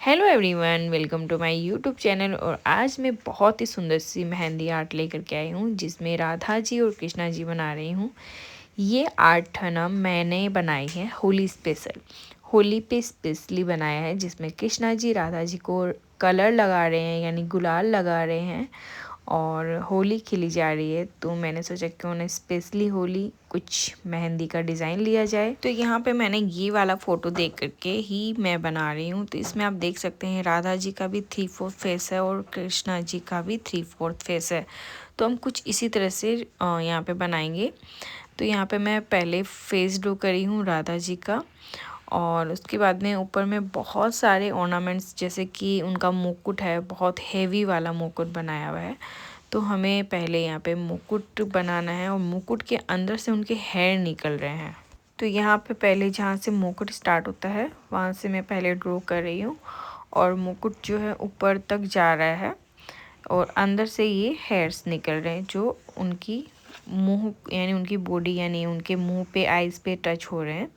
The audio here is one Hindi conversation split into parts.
Hello everyone, welcome to my YouTube channel. और आज मैं बहुत ही सुंदर सी मेहंदी आर्ट लेकर के आई हूँ जिसमें राधा जी और कृष्णा जी बना रही हूँ। ये आर्ट है ना, मैंने बनाई है होली स्पेशल, होली पे स्पेशली बनाया है, जिसमें कृष्णा जी राधा जी को कलर लगा रहे हैं यानी गुलाल लगा रहे हैं और होली खिली जा रही है। तो मैंने सोचा क्यों ना स्पेशली होली कुछ मेहंदी का डिज़ाइन लिया जाए। तो यहाँ पे मैंने ये वाला फ़ोटो देख करके ही मैं बना रही हूँ। तो इसमें आप देख सकते हैं राधा जी का भी 3/4 फेस है और कृष्णा जी का भी 3/4 फेस है। तो हम कुछ इसी तरह से यहाँ पे बनाएंगे। तो यहाँ पे मैं पहले फेस ड्रॉ करी हूँ राधा जी का, और उसके बाद में ऊपर में बहुत सारे ऑर्नामेंट्स, जैसे कि उनका मुकुट है, बहुत हेवी वाला मुकुट बनाया हुआ है। तो हमें पहले यहाँ पे मुकुट बनाना है और मुकुट के अंदर से उनके हेयर निकल रहे हैं। तो यहाँ पे पहले जहाँ से मुकुट स्टार्ट होता है वहाँ से मैं पहले ड्रॉ कर रही हूँ, और मुकुट जो है ऊपर तक जा रहा है और अंदर से ये हेयर्स निकल रहे हैं जो उनकी मुंह यानी उनकी बॉडी यानी उनके मुंह पे, आइज़ पे टच हो रहे हैं।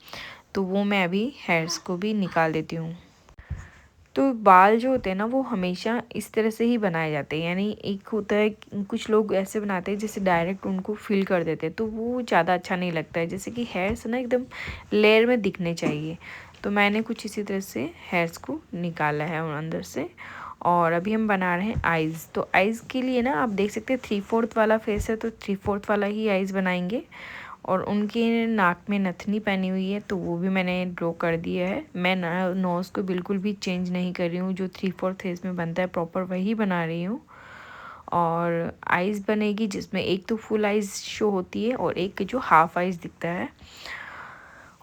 तो वो मैं अभी हेयर्स को भी निकाल देती हूँ। तो बाल जो होते हैं ना वो हमेशा इस तरह से ही बनाए जाते हैं, यानी एक होता है कुछ लोग ऐसे बनाते हैं जैसे डायरेक्ट उनको फिल कर देते हैं, तो वो ज़्यादा अच्छा नहीं लगता है। जैसे कि हेयर्स ना एकदम लेयर में दिखने चाहिए। तो मैंने कुछ इसी तरह से हेयर्स को निकाला है और अंदर से। और अभी हम बना रहे हैं आइज़। तो आइज़ के लिए ना आप देख सकते हैं 3/4 वाला फेस है, तो 3/4 वाला ही आइज़ बनाएंगे। और उनके नाक में नथनी पहनी हुई है, तो वो भी मैंने ड्रॉ कर दिया है। मैं नोज़ को बिल्कुल भी चेंज नहीं कर रही हूँ, जो 3/4 फेस में बनता है प्रॉपर वही बना रही हूँ। और आइज़ बनेगी जिसमें एक तो फुल आइज़ शो होती है और एक जो हाफ आइज़ दिखता है।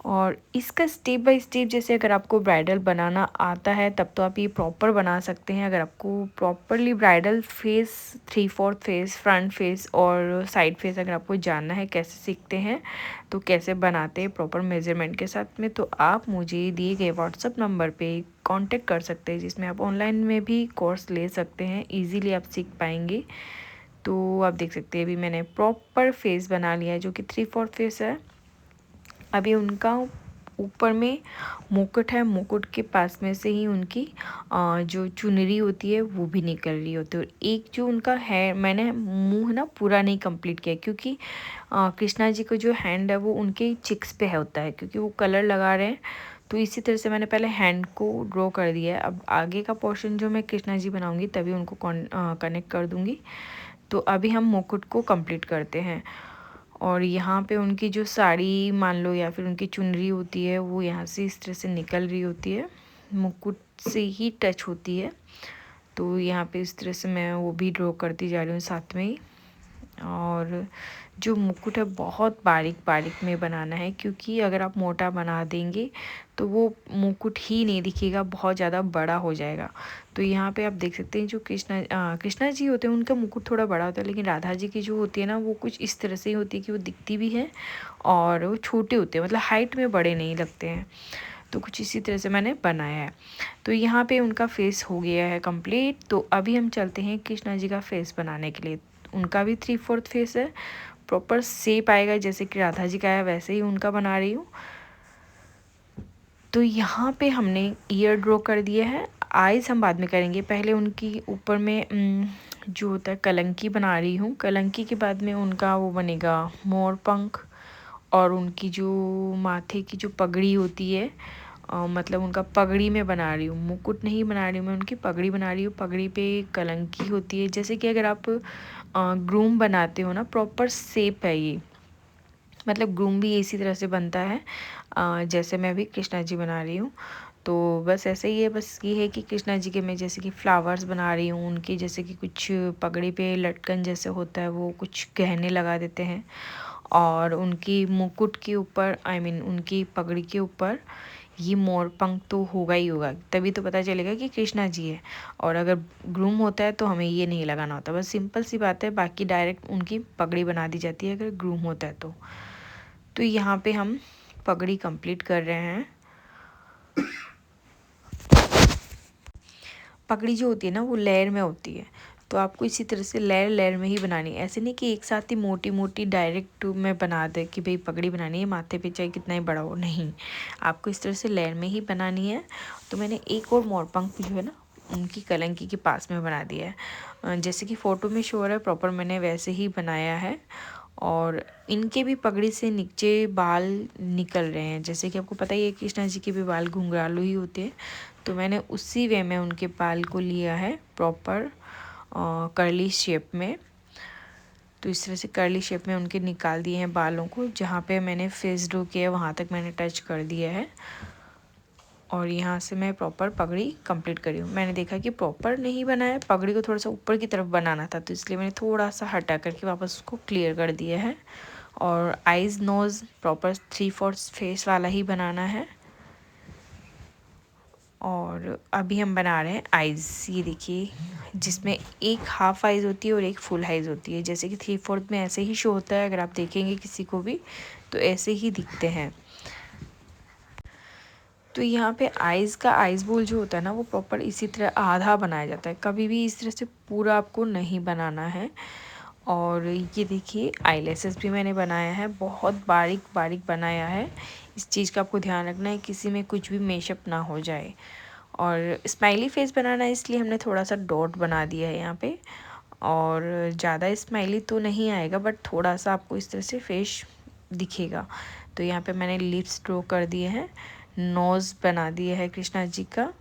और इसका स्टेप बाय स्टेप, जैसे अगर आपको ब्राइडल बनाना आता है तब तो आप ये प्रॉपर बना सकते हैं। अगर आपको properly bridal face, 3/4 face, front face और साइड फेस अगर आपको जानना है कैसे सीखते हैं, तो कैसे बनाते हैं प्रॉपर मेजरमेंट के साथ में, तो आप मुझे दिए गए व्हाट्सअप नंबर पे कांटेक्ट कर सकते हैं, जिसमें आप ऑनलाइन में भी कोर्स ले सकते हैं। ईज़िली आप सीख पाएंगे। तो आप देख सकते हैं अभी मैंने प्रॉपर फेस बना लिया है जो कि 3/4 फेस है। अभी उनका ऊपर में मुकुट है, मुकुट के पास में से ही उनकी जो चुनरी होती है वो भी निकल रही होती है। और एक जो उनका है, मैंने मुंह ना पूरा नहीं कंप्लीट किया क्योंकि कृष्णा जी का जो हैंड है वो उनके चिक्स पे है होता है, क्योंकि वो कलर लगा रहे हैं। तो इसी तरह से मैंने पहले हैंड को ड्रॉ कर दिया है। अब आगे का पोर्शन जो मैं कृष्णा जी बनाऊंगी तभी उनको कनेक्ट कर दूंगी। तो अभी हम मुकुट को कंप्लीट करते हैं। और यहाँ पे उनकी जो साड़ी मान लो या फिर उनकी चुनरी होती है वो यहाँ से इस तरह से निकल रही होती है, मुकुट से ही टच होती है। तो यहाँ पे इस तरह से मैं वो भी ड्रॉ करती जा रही हूँ साथ में ही। और जो मुकुट है बहुत बारीक बारीक में बनाना है, क्योंकि अगर आप मोटा बना देंगे तो वो मुकुट ही नहीं दिखेगा, बहुत ज़्यादा बड़ा हो जाएगा। तो यहाँ पे आप देख सकते हैं जो कृष्णा जी होते हैं उनका मुकुट थोड़ा बड़ा होता है, लेकिन राधा जी की जो होती है ना वो कुछ इस तरह से ही होती है कि वो दिखती भी है और वो छोटे होते हैं, मतलब हाइट में बड़े नहीं लगते हैं। तो कुछ इसी तरह से मैंने बनाया है। तो यहाँ पे उनका फेस हो गया है कंप्लीट। तो अभी हम चलते हैं कृष्णा जी का फेस बनाने के लिए। उनका भी 3/4 फेस है, प्रॉपर शेप आएगा जैसे कि राधा जी का है वैसे ही उनका बना रही हूँ। तो यहाँ पे हमने ईयर ड्रॉ कर दिया है, आइज़ हम बाद में करेंगे। पहले उनकी ऊपर में जो होता है कलंकी बना रही हूँ। कलंकी के बाद में उनका वो बनेगा मोर पंख। और उनकी जो माथे की जो पगड़ी होती है, मतलब उनका पगड़ी में बना रही हूँ, मुकुट नहीं बना रही हूँ मैं, उनकी पगड़ी बना रही हूँ। पगड़ी पे कलंकी होती है, जैसे कि अगर आप ग्रूम बनाते हो ना, प्रॉपर शेप है ये, मतलब ग्रूम भी इसी तरह से बनता है जैसे मैं अभी कृष्णा जी बना रही हूँ। तो बस ऐसे ही है, बस ये है कि कृष्णा जी के मैं जैसे कि फ्लावर्स बना रही हूँ, उनके जैसे कि कुछ पगड़ी पे लटकन जैसे होता है वो कुछ गहने लगा देते हैं। और उनकी मुकुट के ऊपर, आई मीन उनकी पगड़ी के ऊपर ये मोर पंख तो होगा ही होगा, तभी तो पता चलेगा कि कृष्णा जी है। और अगर ग्रूम होता है तो हमें ये नहीं लगाना होता, बस सिंपल सी बात है। बाकी डायरेक्ट उनकी पगड़ी बना दी जाती है अगर ग्रूम होता है तो। तो यहाँ पे हम पगड़ी कंप्लीट कर रहे हैं। पगड़ी जो होती है ना वो लेयर में होती है, तो आपको इसी तरह से लेयर लेयर में ही बनानी है। ऐसे नहीं कि एक साथ ही मोटी मोटी डायरेक्ट में बना दे कि भाई पगड़ी बनानी है माथे पे, चाहे कितना ही बड़ा हो, नहीं, आपको इस तरह से लेयर में ही बनानी है। तो मैंने एक और मोरपंख जो है ना उनकी कलंकी के पास में बना दिया है। जैसे कि फ़ोटो में शो हो रहा है प्रॉपर मैंने वैसे ही बनाया है। और इनके भी पगड़ी से नीचे बाल निकल रहे हैं। जैसे कि आपको पता ही है कृष्णा जी के भी बाल घुंघरालू ही होते हैं, तो मैंने उसी वे में उनके बाल को लिया है प्रॉपर कर्ली शेप में। तो इस तरह से कर्ली शेप में उनके निकाल दिए हैं बालों को। जहाँ पे मैंने फेस ड्रो किया है वहाँ तक मैंने टच कर दिया है। और यहाँ से मैं प्रॉपर पगड़ी कंप्लीट करी हूँ। मैंने देखा कि प्रॉपर नहीं बनाया, पगड़ी को थोड़ा सा ऊपर की तरफ बनाना था, तो इसलिए मैंने थोड़ा सा हटा करके वापस उसको क्लियर कर दिया है। और आइज़ नोज़ प्रॉपर 3/4 फेस वाला ही बनाना है। और अभी हम बना रहे हैं आइज़। ये देखिए, जिसमें एक हाफ आइज़ होती है और एक फुल आइज़ होती है। जैसे कि 3/4 में ऐसे ही शो होता है, अगर आप देखेंगे किसी को भी तो ऐसे ही दिखते हैं। तो यहाँ पे आइज़ का आइज़ बोल जो होता है ना वो प्रॉपर इसी तरह आधा बनाया जाता है, कभी भी इस तरह से पूरा आपको नहीं बनाना है। और ये देखिए आईलैशेस भी मैंने बनाया है, बहुत बारीक बारीक बनाया है। इस चीज़ का आपको ध्यान रखना है किसी में कुछ भी मेशअप ना हो जाए। और स्माइली फेस बनाना है इसलिए हमने थोड़ा सा डॉट बना दिया है यहाँ पे। और ज़्यादा स्माइली तो नहीं आएगा बट थोड़ा सा आपको इस तरह से फेस दिखेगा। तो यहाँ पे मैंने लिप्स ड्रॉ कर दिए हैं, नोज़ बना दिया है कृष्णा जी का।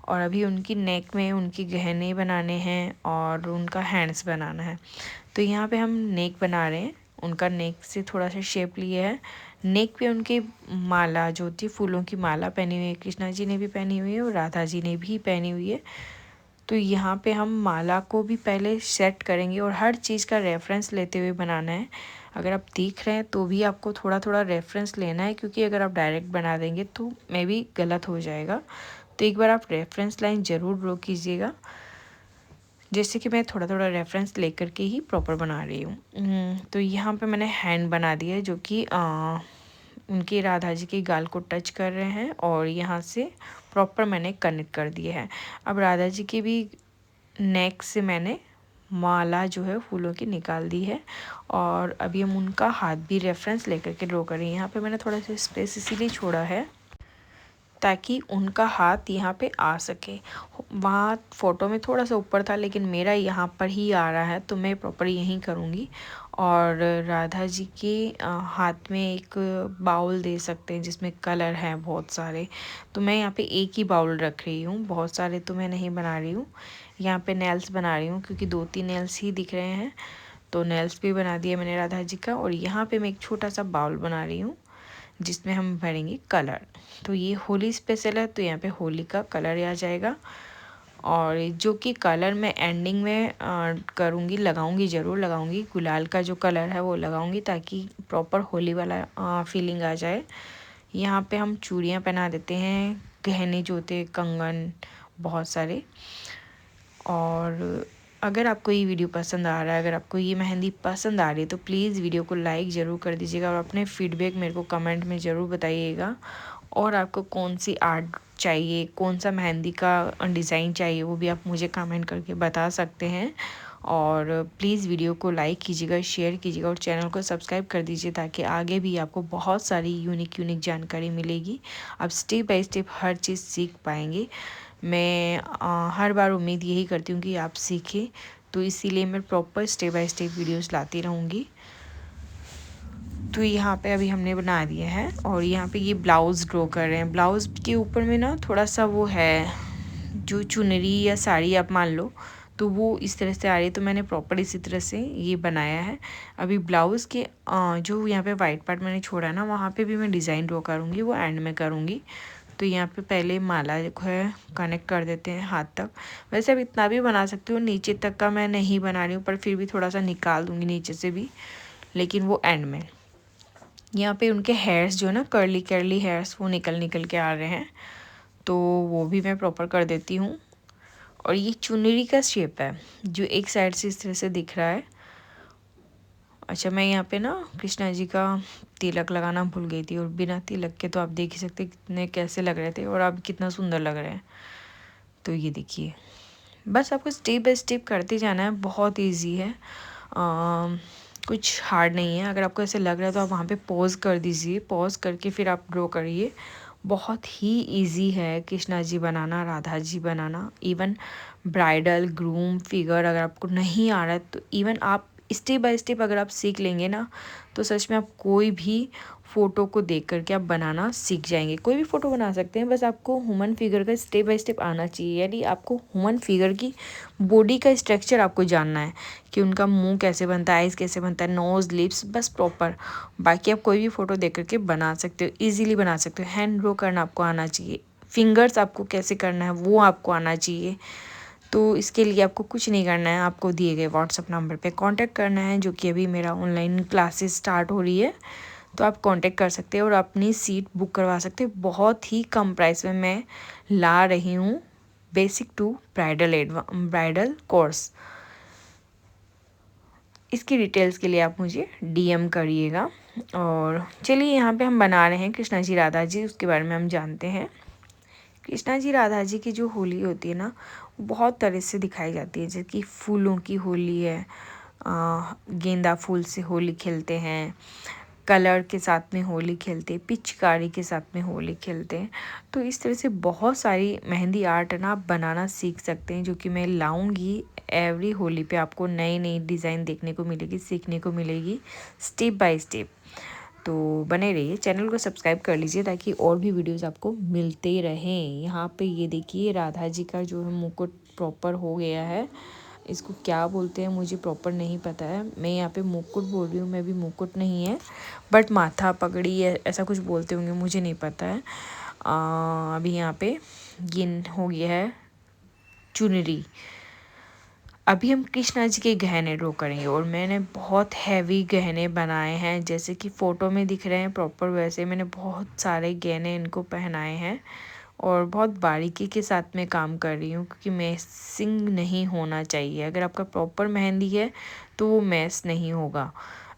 और अभी उनकी नेक में उनके गहने बनाने हैं और उनका हैंड्स बनाना है। तो यहाँ पे हम नेक बना रहे हैं। उनका नेक से थोड़ा सा शेप लिए है। नेक पे उनकी माला जो होती है, फूलों की माला पहनी हुई है, कृष्णा जी ने भी पहनी हुई है और राधा जी ने भी पहनी हुई है। तो यहाँ पे हम माला को भी पहले सेट करेंगे और हर चीज़ का रेफरेंस लेते हुए बनाना है। अगर आप देख रहे हैं तो भी आपको थोड़ा थोड़ा रेफरेंस लेना है, क्योंकि अगर आप डायरेक्ट बना देंगे तो मे भी गलत हो जाएगा। तो एक बार आप रेफरेंस लाइन ज़रूर ड्रॉ कीजिएगा। जैसे कि मैं थोड़ा थोड़ा रेफरेंस लेकर के ही प्रॉपर बना रही हूँ। तो यहाँ पे मैंने हैंड बना दिया है जो कि उनके राधा जी के गाल को टच कर रहे हैं और यहाँ से प्रॉपर मैंने कनेक्ट कर दिया है। अब राधा जी के भी नेक से मैंने माला जो है फूलों की निकाल दी है। और अभी हम उनका हाथ भी रेफरेंस लेकर के ड्रॉ करें। यहाँ पे मैंने थोड़ा सा स्पेस इसीलिए छोड़ा है ताकि उनका हाथ यहाँ पे आ सके। वहाँ फ़ोटो में थोड़ा सा ऊपर था लेकिन मेरा यहाँ पर ही आ रहा है, तो मैं प्रॉपर यहीं करूँगी। और राधा जी के हाथ में एक बाउल दे सकते हैं जिसमें कलर हैं बहुत सारे। तो मैं यहाँ पे एक ही बाउल रख रही हूँ, बहुत सारे तो मैं नहीं बना रही हूँ। यहाँ पे नेल्स बना रही हूँ क्योंकि 2-3 नेल्स ही दिख रहे हैं, तो नेल्स भी बना दिया मैंने राधा जी का। और यहाँ पे मैं एक छोटा सा बाउल बना रही हूँ जिसमें हम भरेंगे कलर। तो ये होली स्पेशल है तो यहाँ पे होली का कलर आ जाएगा। और जो कि कलर मैं एंडिंग में करूँगी, लगाऊंगी, ज़रूर लगाऊंगी। गुलाल का जो कलर है वो लगाऊंगी ताकि प्रॉपर होली वाला फीलिंग आ जाए। यहाँ पे हम चूड़ियाँ पहना देते हैं, गहने जो होते हैं, कंगन बहुत सारे। और अगर आपको ये वीडियो पसंद आ रहा है, अगर आपको ये मेहंदी पसंद आ रही है तो प्लीज़ वीडियो को लाइक ज़रूर कर दीजिएगा और अपने फीडबैक मेरे को कमेंट में ज़रूर बताइएगा। और आपको कौन सी आर्ट चाहिए, कौन सा मेहंदी का डिज़ाइन चाहिए, वो भी आप मुझे कमेंट करके बता सकते हैं। और प्लीज़ वीडियो को लाइक कीजिएगा, शेयर कीजिएगा और चैनल को सब्सक्राइब कर दीजिए ताकि आगे भी आपको बहुत सारी यूनिक जानकारी मिलेगी। आप स्टेप बाय स्टेप हर चीज़ सीख पाएंगे। मैं हर बार उम्मीद यही करती हूँ कि आप सीखें, तो इसीलिए मैं proper step by step videos लाती रहूँगी। तो यहाँ पे अभी हमने बना दिया है और यहाँ पे ये ब्लाउज़ ड्रॉ कर रहे हैं। ब्लाउज़ के ऊपर में ना थोड़ा सा वो है, जो चुनरी या साड़ी आप मान लो, तो वो इस तरह से आ रही है, तो मैंने प्रॉपर इसी तरह से ये बनाया है। अभी ब्लाउज़ के जो यहाँ पे वाइट पार्ट मैंने छोड़ा है ना, वहाँ पे भी मैं डिज़ाइन ड्रॉ करूँगी, वो एंड में करूँगी। तो यहाँ पे पहले माला जो है कनेक्ट कर देते हैं हाथ तक। वैसे अब इतना भी बना सकती हूँ, नीचे तक का मैं नहीं बना रही हूँ, पर फिर भी थोड़ा सा निकाल दूँगी नीचे से भी, लेकिन वो एंड में। यहाँ पे उनके हेयर्स जो है ना, कर्ली कर्ली हेयर्स, वो निकल के आ रहे हैं, तो वो भी मैं प्रॉपर कर देती हूँ। और ये चुनरी का शेप है जो एक साइड से इस तरह से दिख रहा है। अच्छा, मैं यहाँ पे ना कृष्णा जी का तिलक लगाना भूल गई थी, और बिना तिलक के तो आप देख ही सकते कितने कैसे लग रहे थे और अब कितना सुंदर लग रहे हैं। तो ये देखिए, बस आपको स्टेप बाय स्टेप करते जाना है, बहुत इजी है, कुछ हार्ड नहीं है। अगर आपको ऐसे लग रहा है तो आप वहाँ पे पॉज कर दीजिए, पॉज करके फिर आप ड्रॉ करिए। बहुत ही इजी है कृष्णा जी बनाना, राधा जी बनाना। इवन ब्राइडल ग्रूम फिगर अगर आपको नहीं आ रहा है तो इवन आप स्टेप बाय स्टेप अगर आप सीख लेंगे ना तो सच में आप कोई भी फ़ोटो को देख करके आप बनाना सीख जाएंगे। कोई भी फ़ोटो बना सकते हैं, बस आपको ह्यूमन फिगर का स्टेप बाय स्टेप आना चाहिए। यानी आपको ह्यूमन फिगर की बॉडी का स्ट्रक्चर आपको जानना है कि उनका मुंह कैसे बनता है, आइज़ कैसे बनता है, नोज़ लिप्स, बस प्रॉपर। बाकी आप कोई भी फ़ोटो देख करके बना सकते हो, ईजिली बना सकते हो। हैंड ड्रॉ करना आपको आना चाहिए, फिंगर्स आपको कैसे करना है वो आपको आना चाहिए। तो इसके लिए आपको कुछ नहीं करना है, आपको दिए गए व्हाट्सअप नंबर पे कांटेक्ट करना है, जो कि अभी मेरा ऑनलाइन क्लासेस स्टार्ट हो रही है, तो आप कांटेक्ट कर सकते हैं और अपनी सीट बुक करवा सकते हैं। बहुत ही कम प्राइस में मैं ला रही हूँ बेसिक टू ब्राइडल कोर्स। इसकी डिटेल्स के लिए आप मुझे डीएम करिएगा। और चलिए यहाँ पे हम बना रहे हैं कृष्णा जी राधा जी, उसके बारे में हम जानते हैं। कृष्णा जी राधा जी की जो होली होती है ना, वो बहुत तरह से दिखाई जाती है। जैसे कि फूलों की होली है, गेंदा फूल से होली खेलते हैं, कलर के साथ में होली खेलते हैं, पिचकारी के साथ में होली खेलते हैं। तो इस तरह से बहुत सारी मेहंदी आर्ट है ना आप बनाना सीख सकते हैं, जो कि मैं लाऊंगी एवरी होली पे। आपको नई नई डिज़ाइन देखने को मिलेगी, सीखने को मिलेगी स्टेप बाय स्टेप। तो बने रहिए, चैनल को सब्सक्राइब कर लीजिए ताकि और भी वीडियोस आपको मिलते रहें। यहाँ पे ये देखिए राधा जी का जो है मुकुट प्रॉपर हो गया है। इसको क्या बोलते हैं मुझे प्रॉपर नहीं पता है, मैं यहाँ पे मुकुट बोल रही हूँ, मैं भी मुकुट नहीं है, बट माथा पगड़ी ऐसा कुछ बोलते होंगे, मुझे नहीं पता है। अभी यहाँ पे गिन हो गया है चुनरी। अभी हम कृष्णा जी के गहने ड्रॉ करेंगे और मैंने बहुत हैवी गहने बनाए हैं, जैसे कि फ़ोटो में दिख रहे हैं प्रॉपर वैसे मैंने बहुत सारे गहने इनको पहनाए हैं। और बहुत बारीकी के साथ में काम कर रही हूँ क्योंकि मैसिंग नहीं होना चाहिए। अगर आपका प्रॉपर मेहंदी है तो वो मैस नहीं होगा,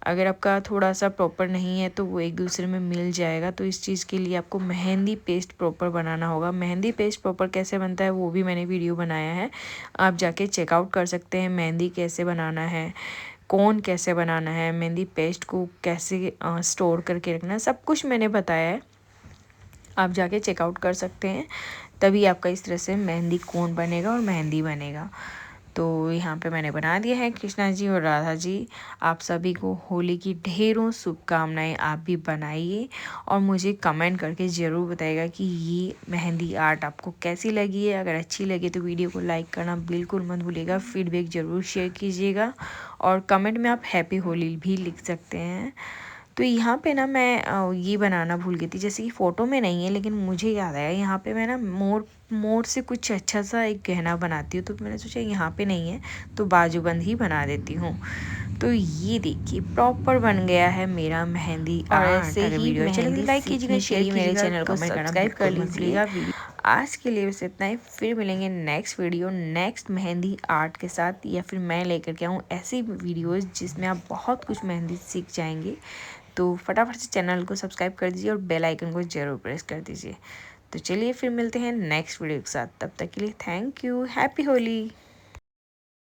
अगर आपका थोड़ा सा प्रॉपर नहीं है तो वो एक दूसरे में मिल जाएगा। तो इस चीज़ के लिए आपको मेहंदी पेस्ट प्रॉपर बनाना होगा। मेहंदी पेस्ट प्रॉपर कैसे बनता है वो भी मैंने वीडियो बनाया है, आप जाके चेकआउट कर सकते हैं। मेहंदी कैसे बनाना है, कोन कैसे बनाना है, मेहंदी पेस्ट को कैसे स्टोर करके रखना है, सब कुछ मैंने बताया है, आप जाके चेकआउट कर सकते हैं। तभी आपका इस तरह से मेहंदी कोन बनेगा और मेहंदी बनेगा। तो यहाँ पे मैंने बना दिया है कृष्णा जी और राधा जी। आप सभी को होली की ढेरों शुभकामनाएं। आप भी बनाइए और मुझे कमेंट करके ज़रूर बताइएगा कि ये मेहंदी आर्ट आपको कैसी लगी है। अगर अच्छी लगे तो वीडियो को लाइक करना बिल्कुल मत भूलिएगा, फीडबैक ज़रूर शेयर कीजिएगा और कमेंट में आप हैप्पी होली भी लिख सकते हैं। तो यहाँ पे ना मैं ये बनाना भूल गई थी, जैसे कि फ़ोटो में नहीं है लेकिन मुझे याद आया, यहाँ पे मैं ना मोर से कुछ अच्छा सा एक गहना बनाती हूँ, तो मैंने सोचा यहाँ पे नहीं है तो बाजूबंद ही बना देती हूँ। तो ये देखिए प्रॉपर बन गया है मेरा मेहंदी आर्ट। ऐसे ही वीडियो चलिए लाइक कीजिएगा, शेयर कीजिएगा, मेरे चैनल को सब्सक्राइब कर लीजिएगा। आज के लिए बस इतना ही, फिर मिलेंगे next video next mehndi art के साथ, या फिर मैं लेकर के आऊँ ऐसी वीडियोज़ जिसमें आप बहुत कुछ मेहंदी सीख जाएंगे। तो फटाफट से चैनल को सब्सक्राइब कर दीजिए और बेल आइकन को ज़रूर प्रेस कर दीजिए। तो चलिए फिर मिलते हैं नेक्स्ट वीडियो के साथ, तब तक के लिए थैंक यू, हैप्पी होली।